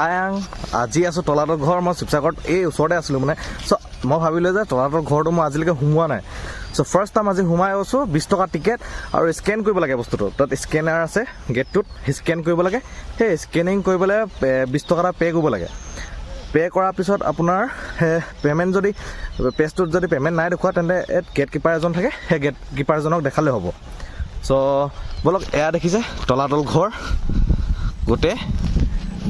আয়াং আজি আছোঁ তলাতল ঘৰ। মই শিৱসাগৰত এই ওচৰতে আছিলোঁ মানে। চ' মই ভাবিলোঁ যে তলাতল ঘৰটো মই আজিলৈকে সোমোৱা নাই। চ' ফাৰ্ষ্ট টাইম আজি সোমাই গৈছোঁ। 20 টকা টিকেট আৰু স্কেন কৰিব লাগে বস্তুটো। তাত স্কেনাৰ আছে গেটটোত, স্কেন কৰিব লাগে। সেই স্কেনিং কৰিবলৈ 20 টকা এটা পে' কৰিব লাগে। পে' কৰাৰ পিছত আপোনাৰ পে'মেণ্ট যদি পেজটোত যদি পে'মেণ্ট নাই দেখুওৱা তেন্তে গেট কিপাৰ এজন থাকে, সেই গেট কিপাৰজনক দেখালে হ'ব। চ' ব'লক এয়া দেখিছে তলাতল ঘৰ গোটেই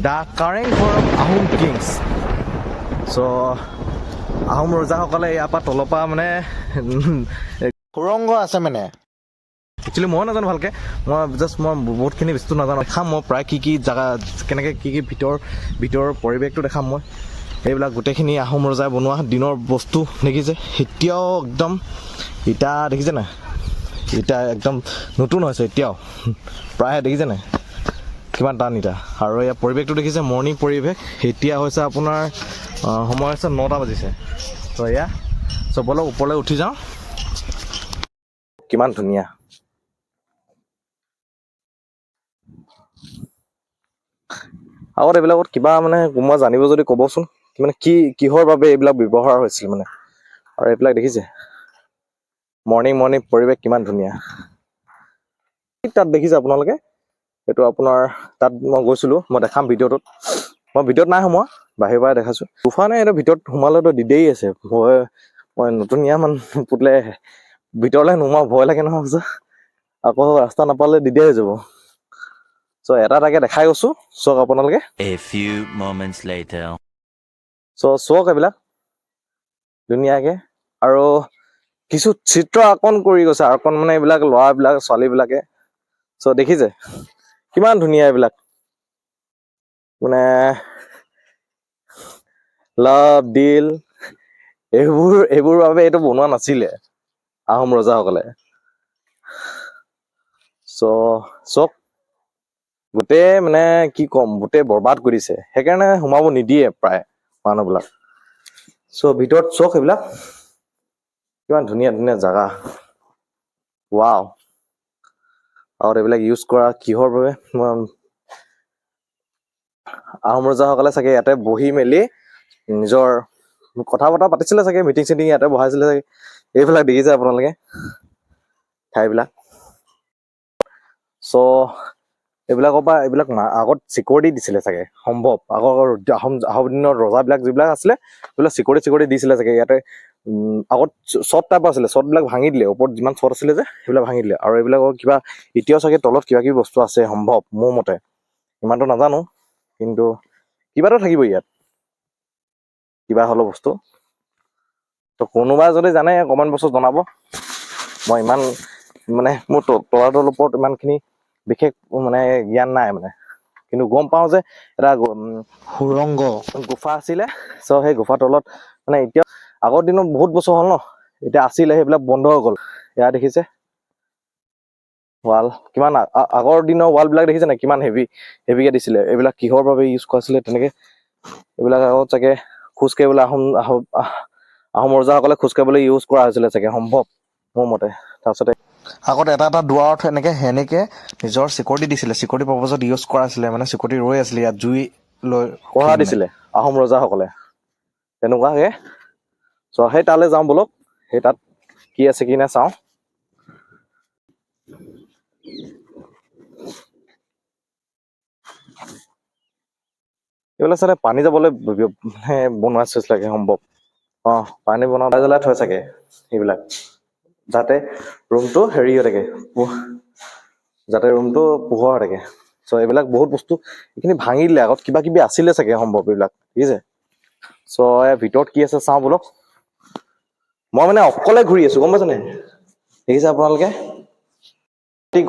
দ্য কাৰেং ঘৰ অফ আহোম কিংছ। চ' আহোম ৰজাসকলে ইয়াৰ পৰা তলৰ পৰা মানে সুৰংগ আছে মানে। একচুৱেলি মই নাজানো ভালকৈ, মই বহুতখিনি বস্তু নাজানো। দেখাম মই প্ৰায় কি জেগা কেনেকৈ কি ভিতৰৰ পৰিৱেশটো দেখাম মই। এইবিলাক গোটেইখিনি আহোম ৰজাই বনোৱা দিনৰ বস্তু দেখিছে। এতিয়াও একদম ইটা দেখিছে নাই, ইটা একদম নতুন হৈছে এতিয়াও প্ৰায় দেখিছে নাই কিমান টান ইটা। আৰু ইয়াৰ পৰিৱেশটো দেখিছে মৰ্ণিং পৰিৱেশ। এতিয়া হৈছে আপোনাৰ সময় হৈছে 9টা বাজিছে। ত' এয়া চবলৈ ওপৰলৈ উঠি যাওঁ। কিমান ধুনীয়া। আগত এইবিলাকত কিবা মানে কোনোবা জানিব যদি ক'বচোন, মানে কিহৰ বাবে এইবিলাক ব্যৱহাৰ হৈছিল মানে। আৰু এইবিলাক দেখিছে মৰ্ণিং পৰিৱেশ কিমান ধুনীয়া। তাত দেখিছে আপোনালোকে, এইটো আপোনাৰ তাত মই গৈছিলোঁ, মই দেখাম ভিডিঅ'টোত। মই ভিডিঅ'ত নাই সোমোৱা, বাহিৰৰ পৰাই দেখাইছোঁ। গুফা নাই, এইটো ভিতৰত সোমালেতো দিদেই আছে। মই নতুনীয়া মানুহ পুতলে ভিতৰলৈ নোমাওঁ, ভয় লাগে নহয়। আকৌ ৰাস্তা নাপালে দিগদাৰ হৈ যাব। চ' এটা দেখাই গৈছোঁ, চাওক আপোনালোকে। চ' চাওক এইবিলাক ধুনীয়াকৈ। আৰু কিছু চিত্ৰ অংকন কৰি গৈছে, অংকন মানে এইবিলাক ল'ৰাবিলাক ছোৱালীবিলাকে। চ' দেখিছে কিমান ধুনীয়া এইবিলাক মানে লাভ ডিল এইবোৰ বাবে এইটো বনোৱা নাছিলে আহোম ৰজাসকলে। চ' চক গোটেই মানে কি ক'ম, গোটেই বৰবাদ কৰিছে। সেইকাৰণে সোমাব নিদিয়ে প্ৰায় মানুহবিলাক। চ' ভিতৰত চক এইবিলাক কিমান ধুনীয়া জেগা। ৱাও। আৰু এইবিলাক ইউজ কৰা কিহৰ বাবে, আহোম ৰজাসকলে চাগে ইয়াতে বহি মেলি নিজৰ কথা বতৰা পাতিছিলে চাগে, মিটিং চিটিং ইয়াতে বহাইছিলে চাগে। এইবিলাক দেখিছে আপোনালোকে ঠাইবিলাক। চ' এইবিলাকৰ পৰা এইবিলাক আগত চিকিউৰিটি দিছিলে চাগে সম্ভৱ। আহোম দিনৰ ৰজাবিলাক যিবিলাক আছিলে সেইবিলাক চিকিউৰিটি দিছিলে চাগে ইয়াতে। আগত চট টাইপ আছিলে, চটবিলাক ভাঙি দিলে। ওপৰত যিমান চট আছিলে যে সেইবিলাক ভাঙি দিলে। আৰু এইবিলাকৰ কিবা এতিয়াও চাগে তলত কিবা বস্তু আছে সম্ভৱ, মোৰ মতে। ইমানটো নাজানো, কিন্তু কিবা এটা থাকিব ইয়াত, কিবা হ'লেও বস্তু। ত' কোনোবা যদি জানে কমেণ্ট বক্সত জনাব। মই ইমান মানে মোৰ তলাতলৰ ওপৰত ইমানখিনি বিশেষ মানে জ্ঞান নাই মানে, কিন্তু গম পাওঁ যে এটা সুৰংগ গুফা আছিলে। চ' সেই গুফাৰ তলত মানে এতিয়া আগৰ দিনত বহুত বছৰ হ'ল ন, এতিয়া আছিলে, সেইবিলাক বন্ধ হৈ গ'ল। এয়া দেখিছে ৱাল, কিমান আগৰ দিনৰ ৱালবিলাক দেখিছে নাই, কিমান হেভিকে দিছিলে। এইবিলাক কিহৰ বাবে ইউজ কৰিছিলে তেনেকে। এইবিলাক আগত চাগে খোজ কাঢ়িবলৈ আহোম ৰজাসকলে খোজ কাঢ়িবলৈ ইউজ কৰা হৈছিলে চাগে সম্ভৱ, মোৰ মতে। তাৰপিছতে আগত এটা দুৱাৰত এনেকে নিজৰ চিকিউৰিটি দিছিলে, চিকিউৰিটি পাৰপাছত ইউজ কৰা আছিলে। মানে চিকিউৰিটি ৰৈ আছিলে ইয়াত, জুই লৈ পহৰা দিছিলে আহোম ৰজাসকলে তেনেকুৱাকে। চ' সেই তালৈ যাওঁ বলক, সেই তাত কি আছে কি নাই চাওঁ। এইবিলাক চাগে পানী যাবলৈ বনোৱা লাগে সম্ভৱ। পানী বনাই জ্বলাই থয় চাগে সেইবিলাক, যাতে ৰুমটো হেৰি হৈ থাকে, যাতে ৰুমটো পোহৰ হৈ থাকে। চ' এইবিলাক বহুত বস্তু এইখিনি ভাঙি দিলে। আগত কিবা কিবি আছিলে চাগে সম্ভৱ এইবিলাক, দেখিছে। চ' ভিতৰত কি আছে চাওঁ বলক। মই মানে অকলে ঘূৰি আছো, গম পাইছে নাই, দেখিছে আপোনালোকে।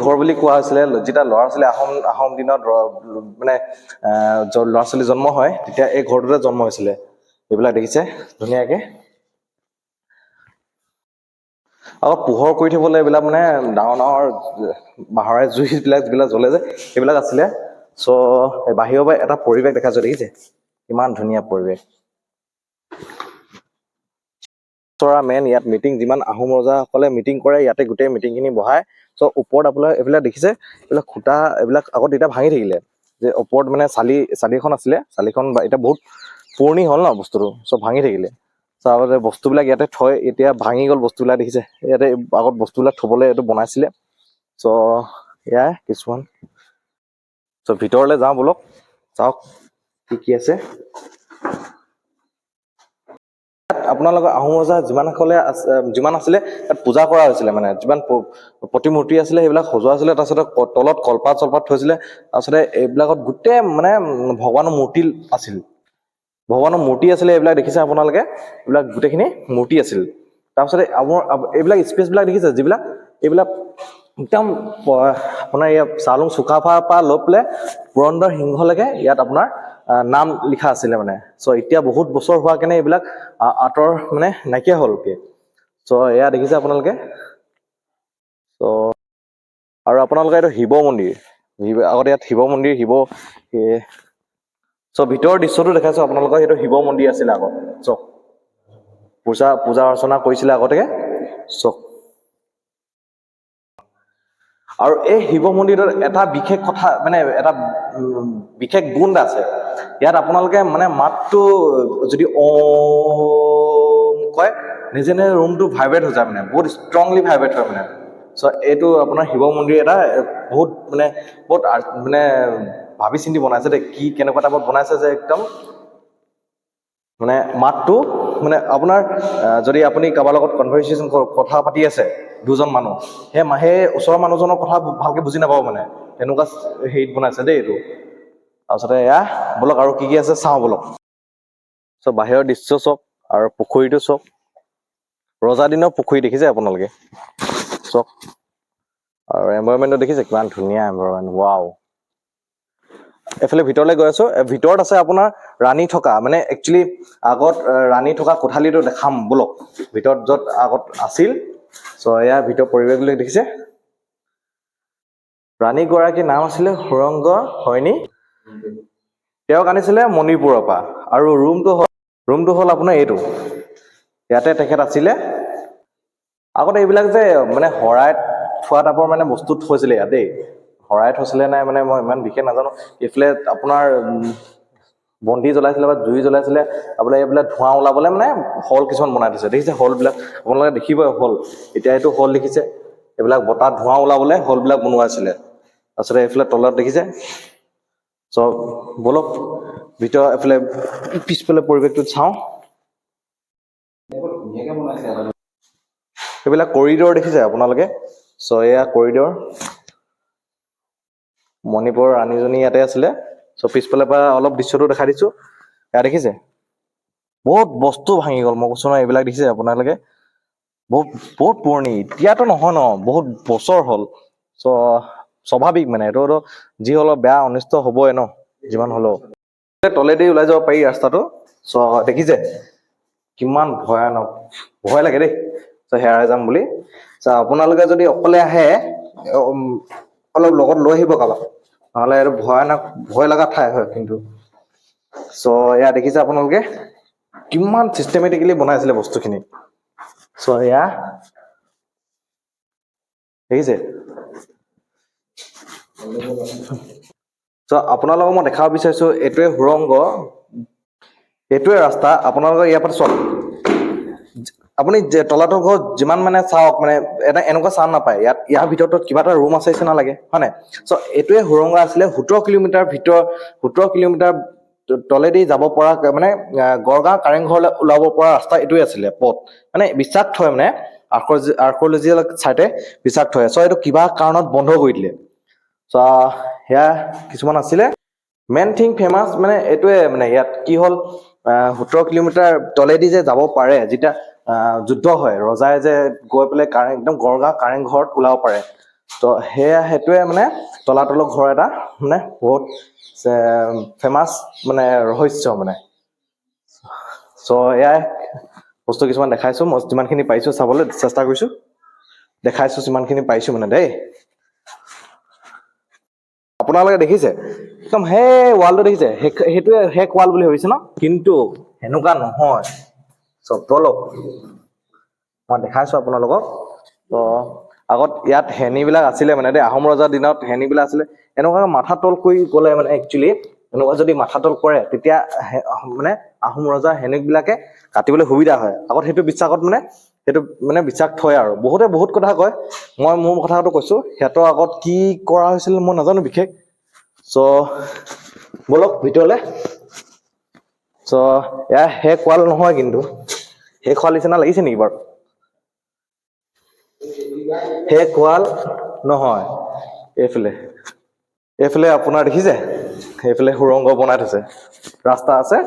ঘৰ বুলি কোৱা হৈছিলে যেতিয়া ল'ৰা ছোৱালী আহোম দিনত মানে ল'ৰা ছোৱালী জন্ম হয়, তেতিয়া এই ঘৰটোতে জন্ম হৈছিলে। এইবিলাক দেখিছে ধুনীয়াকে। আকৌ পোহৰ কৰি থবলৈ এইবিলাক মানে ডাঙৰ বাঁহৰে জুইবিলাক যিবিলাক জ্বলে যে সেইবিলাক আছিলে। চ' বাহিৰৰ পৰা এটা পৰিৱেশ দেখাইছো, দেখিছে কিমান ধুনীয়া পৰিৱেশ। মেইন ইয়াত মিটিং, যিমান আহোম ৰজাসকলে মিটিং কৰে ইয়াতে গোটেই মিটিংখিনি বহাই। চ' ওপৰত আপোনাৰ এইবিলাক দেখিছে, এইবিলাক খুটা এইবিলাক আগত এতিয়া ভাঙি থাকিলে। যে ওপৰত মানে চালি এখন আছিলে, চালিখন এতিয়া বহুত পুৰণি হ'ল ন বস্তুটো, চব ভাঙি থাকিলে। আগতে বস্তুবিলাক ইয়াতে থৈ এতিয়া ভাঙি গ'ল বস্তুবিলাক, দেখিছে ইয়াতে আগত বস্তুবিলাক থবলৈ এইটো বনাইছিলে। চ' এয়াই কিছুমান। চ' ভিতৰলৈ যাওঁ বলক, চাওক কি কি আছে। আপোনালোকৰ আহোম ৰজা যিমান আছিলে তাত পূজা কৰা হৈছিলে, মানে যিমান প্ৰতিমূৰ্তি আছিলে সেইবিলাক সজোৱা হৈছিলে। তাৰপিছতে তলত কলপাত চলপাত থৈছিলে। তাৰপিছতে এইবিলাকত গোটেই মানে ভগৱানৰ মূৰ্তি আছিল। ভগৱানৰ মূৰ্তি আছিলে এইবিলাক দেখিছে আপোনালোকে, এইবিলাক গোটেইখিনি মূৰ্তি আছিল। তাৰপিছতে এইবিলাক স্পেচবিলাক দেখিছে, এইবিলাক একদম আপোনাৰ ইয়াত চাওলুং চুকাফাৰ পৰা লৈ পেলাই পুৰন্দৰ সিংহলৈকে ইয়াত আপোনাৰ নাম লিখা আছিলে মানে। চ' এতিয়া বহুত বছৰ হোৱা কাৰণে এইবিলাক আঁতৰ মানে নাইকিয়া হ'লগে। চ' এয়া দেখিছে আপোনালোকে। চ' আৰু আপোনালোকে এইটো শিৱ মন্দিৰ, আগতে ইয়াত শিৱ মন্দিৰ চ' ভিতৰৰ দৃশ্যটো দেখাইছো আপোনালোকৰ, সেইটো শিৱ মন্দিৰ আছিলে আগত। চক পূজা অৰ্চনা কৰিছিলে আগতে। চক আৰু এই শিৱ মন্দিৰত এটা বিশেষ কথা, মানে এটা বিশেষ গুণ এটা আছে। ইয়াত আপোনালোকে মানে মাতটো যদি কয়, নিজে ৰুমটো ভাইব্ৰেট হৈ যায়, মানে বহুত ষ্ট্ৰংলি ভাইব্ৰেট হয় মানে। চ' এইটো আপোনাৰ শিৱ মন্দিৰ এটা বহুত মানে ভাবি চিন্তি বনাইছে দেই, কেনেকুৱা টাইপত বনাইছে যে একদম মানে মাতটো মানে আপোনাৰ যদি আপুনি কাৰোবাৰ লগত কনভাৰচেশ্যন কথা পাতি আছে দুজন মানুহ, সেই ওচৰৰ মানুহজনৰ কথা ভালকে বুজি নাপাব মানে, তেনেকুৱা হেৰিত বনাইছে দেই এইটো। তাৰপিছতে এয়া বলক আৰু কি কি আছে চাওঁ বলক। চ' বাহিৰৰ দৃশ্য চাওক আৰু পুখুৰীটো চাওক, ৰজা দিনৰ পুখুৰী দেখিছে আপোনালোকে চাওক। আৰু এনভাইৰনমেণ্টটো দেখিছে কিমান ধুনীয়া এনভাইৰনমেণ্ট, ৱাও। এইফালে ভিতৰলৈ গৈ আছো, ভিতৰত আছে আপোনাৰ ৰাণী থকা, মানে একচুৱেলি আগত ৰাণী থকা কোঠালিটো দেখাম বলক, ভিতৰত য'ত আগত আছিল। চ' এয়া ভিতৰ পৰিৱেশবিলাক দেখিছে। ৰাণী গৰাকীৰ নাম আছিলে সুৰংগ হয়নি, তেওঁক আনিছিলে মণিপুৰৰ পৰা। আৰু ৰুমটো হ'ল আপোনাৰ এইটো, ইয়াতে তেখেত আছিলে। আগতে এইবিলাক যে মানে শৰাইত থোৱা টাইপৰ মানে বস্তু থৈছিলে ইয়াত দেই, শৰাই থৈছিলে নাই মানে মই ইমান বিশেষ নাজানো। এইফালে আপোনাৰ বন্তি জ্বলাইছিলে বা জুই জ্বলাইছিলে, আপোনাৰ এইবিলাক ধোঁৱা ওলাবলে মানে হল কিছুমান বনাই থৈছে, দেখিছে হল বিলাক আপোনালোকে দেখিবই হল। এতিয়া এইটো হল দেখিছে, এইবিলাক বতাহ ধোঁৱা ওলাবলে হল বিলাক বনোৱা আছিলে। তাৰপিছতে এইফালে তলত দেখিছে। চ' বলক ভিতৰ এইফালে পিছফালে পৰিৱেশটো চাওঁ। সেইবিলাক কৰিডৰ দেখিছে আপোনালোকে। চ' এয়া কৰিডৰ, মণিপুৰৰ ৰাণীজনী ইয়াতে আছিলে। চ' পিছফালৰ পৰা অলপ দৃশ্যটো দেখাই দিছো, এয়া দেখিছে বহুত বস্তু ভাঙি গল, মই কৈছো নহয় এইবিলাক দেখিছে আপোনালোকে, বহুত পুৰণি, এতিয়াতো নহয় ন, বহুত বছৰ হ'ল। চ' স্বাভাৱিক মানে এইটো যি হলেও বেয়া অনিষ্ট হবই ন, যিমান হলেও। তলেদি ওলাই যাব পাৰি ৰাস্তাটো। চ' দেখিছে কিমান ভয়ানক, ভয় লাগে দেই হেৰাই যাম বুলি। আপোনালোকে যদি অকলে আহে অলপ লগত লৈ আহিব কাৰোবাক, নহলে এইটো ভয় লগা ঠাই হয় কিন্তু। চ' এয়া দেখিছে আপোনালোকে কিমান চিষ্টেমেটিকেলি বনাইছিলে বস্তুখিনি। চ' এয়া দেখিছে। চ' আপোনালোকক মই দেখাব বিচাৰিছো, এইটোৱে সুৰংগ, এইটোৱে ৰাস্তা। আপোনালোকৰ ইয়াৰ পৰা চক, আপুনি তলাতল ঘৰত যিমান মানে চাওক মানে এটা এনেকুৱা চাউণ্ড নাপায় ইয়াত। ইয়াৰ ভিতৰত কিবা এটা ৰুম আছে নিচিনা লাগে হয় নাই। চ' এইটোৱে সুৰংগ আছিলে 17 কিলোমিটাৰ তলেদি যাব পৰা, মানে গড়গাঁও কাৰেংঘৰলৈ ওলাব পৰা ৰাস্তা এইটোৱে আছিলে পথ। মানে বিশ্বাস হয় মানে আৰ্কলজিকেল চাইটে বিশ্বাস হয়। চ' এইটো কিবা কাৰণত বন্ধ কৰি দিলে। চ' সেয়া কিছুমান আছিলে। মেইন থিং ফেমাচ মানে এইটোৱে, মানে ইয়াত কি হ'ল 17 কিলোমিটাৰ তলেদি যে যাব পাৰে, যেতিয়া যুদ্ধ হয়, ৰজাই যে গৈ পেলাই একদম গড়গাঁও কাৰেং ঘৰত ওলাব পাৰে। ত' সেইটোৱে মানে তলাতলৰ ঘৰ এটা মানে বহুত ফেমাচ মানে ৰহস্য মানে। চ' এয়াই বস্তু কিছুমান দেখাইছো, মই যিমানখিনি পাৰিছো চাবলৈ চেষ্টা কৰিছো, দেখাইছো যিমানখিনি পাৰিছো মানে দেই। আপোনালোকে দেখিছে একদম সেই ৱালটো দেখিছে, সেইটোৱে শেষ ৱাল বুলি ভাবিছে ন, কিন্তু সেনেকুৱা নহয়। চব বলক মই দেখাইছো আপোনালোকক। ত' আগত ইয়াত হেনিবিলাক আছিলে মানে দেই, আহোম ৰজাৰ দিনত হেনিবিলাক আছিলে। এনেকুৱা মাথা তল কৰি গ'লে মানে একচুৱেলি এনেকুৱা যদি মাথা তল কৰে তেতিয়া মানে আহোম ৰজাৰ হেনিকবিলাকে কাটিবলৈ সুবিধা হয়। আগত সেইটো বিশ্বাসত মানে সেইটো মানে বিশ্বাস থয় আৰু বহুতে বহুত কথা কয়। মই মোৰ কথাটো কৈছো, সিহঁতৰ আগত কি কৰা হৈছিল মই নাজানো বিশেষ। চ' বলক ভিতৰলে। চ' এয়া শেষ ৱাল নহয়, কিন্তু শেষ হোৱাৰ নিচিনা লাগিছে নেকি বাৰু? শেষ ৱাল নহয়, এইফালে আপোনাৰ দেখিছে, এইফালে সুৰংগ বনাই থৈছে, ৰাস্তা আছে।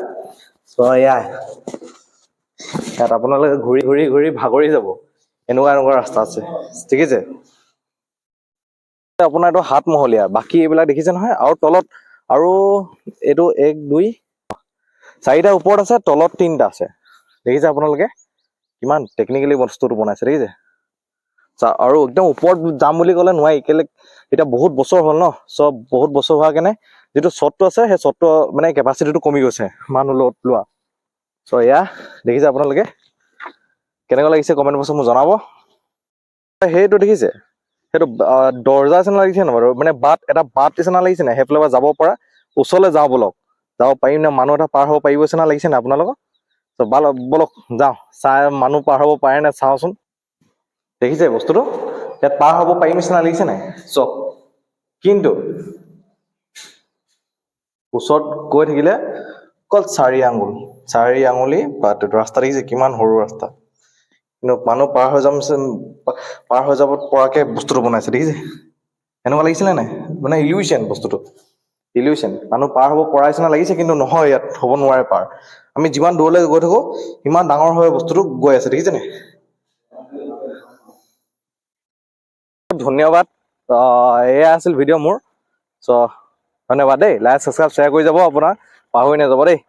চ' ইয়াত আপোনালোকে ঘূৰি ঘূৰি ঘূৰি ভাগৰি যাব, এনেকুৱা এনেকুৱা ৰাস্তা আছে, ঠিক আছে। আপোনাৰ এইটো 7 মহলীয়া, বাকী এইবিলাক দেখিছে নহয়। আৰু তলত আৰু এইটো 1 2 4টা ওপৰত আছে, তলত 3টা আছে, দেখিছে আপোনালোকে কিমান টেকনিকেলি বস্তুটো বনাইছে, দেখিছে। আৰু একদম ওপৰত যাম বুলি ক'লে নোৱাৰি, কেলে এতিয়া বহুত বছৰ হ'ল ন। চব বহুত বছৰ হোৱা কেনে যিটো চৰ্তটো আছে, সেই চৰ্ত মানে কেপাচিটিটো কমি গৈছে মানুহ লোৱা। চ' এয়া দেখিছে আপোনালোকে, কেনেকুৱা লাগিছে কমেণ্ট বক্সত মোক জনাব। সেইটো দেখিছে, সেইটো দৰ্জা নিচিনা লাগিছে ন বাৰু, মানে এটা বাট নিচিনা লাগিছে নাই, সেইফালে পৰা যাব পৰা। ওচৰলৈ যাওঁ বলক, যাব পাৰিম নে, মানুহ এটা পাৰ হ'ব পাৰিব নিচিনা লাগিছে নাই আপোনালোকক? চ' বলক যাওঁ, চাই মানুহ পাৰ হ'ব পাৰে নে চাওঁচোন। দেখিছে বস্তুটো, ইয়াত পাৰ হ'ব পাৰিম নিচিনা লাগিছে নাই চক। কিন্তু ওচৰত গৈ থাকিলে অকল 4 আঙুলি ৰাস্তা দেখিছে কিমান সৰু ৰাস্তা, কিন্তু মানুহ পাৰ হৈ যাব পৰাকে বস্তুটো বনাইছে, দেখিছে। এনেকুৱা লাগিছিলে নাই, মানে ইলিউশ্যন বস্তুটো, ইলিউশ্যন। মানুহ পাৰ হ'ব পৰা নিচিনা লাগিছে, কিন্তু নহয়, ইয়াত হ'ব নোৱাৰে পাৰ। আমি যিমান দূৰলৈ গৈ থাকো সিমান ডাঙৰ হৈ বস্তুটো গৈ আছে, দেখিছে নাই। ধন্যবাদ। এয়া আছিল ভিডিঅ' মোৰ। চ' ধন্যবাদ দেই, লাইক ছাবস্ক্ৰাইব শ্বেয়াৰ কৰি যাব, আপোনাৰ পাহৰি নাযাব দেই।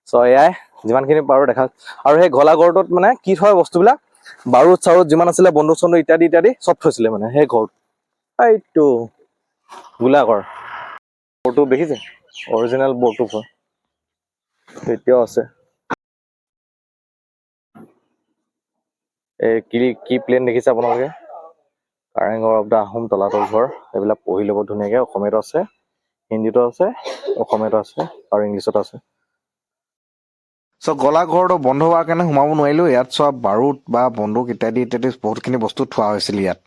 চ' এয়াই যিমানখিনি পাৰো দেখা। আৰু সেই ঘলাঘৰটোত মানে কি থয় বস্তুবিলাক, বাৰুদ চাৰুদ যিমান আছিলে, বন্দুক চন্দুক ইত্যাদি ইত্যাদি চব থৈছিলে মানে সেই ঘৰত। এইটো গোলাঘৰ বৰটোপ দেখিছে, অৰিজিনেল বৰটোপ হয়, এতিয়াও আছে। এই কি প্লেন দেখিছে আপোনালোকে, কাৰেংঘৰ অফ দা আহোম তলাতল ঘৰ। এইবিলাক পঢ়ি ল'ব ধুনীয়াকে, অসমীয়াতো আছে, হিন্দীতো আছে, অসমীয়াতো আছে আৰু ইংলিছতো আছে। চ' গলাঘৰটো বন্ধ হোৱাৰ কাৰণে সোমাব নোৱাৰিলো। ইয়াত চব বাৰুদ বা বন্দুক ইত্যাদি ইত্যাদি বহুতখিনি বস্তু থোৱা হৈছিল ইয়াত।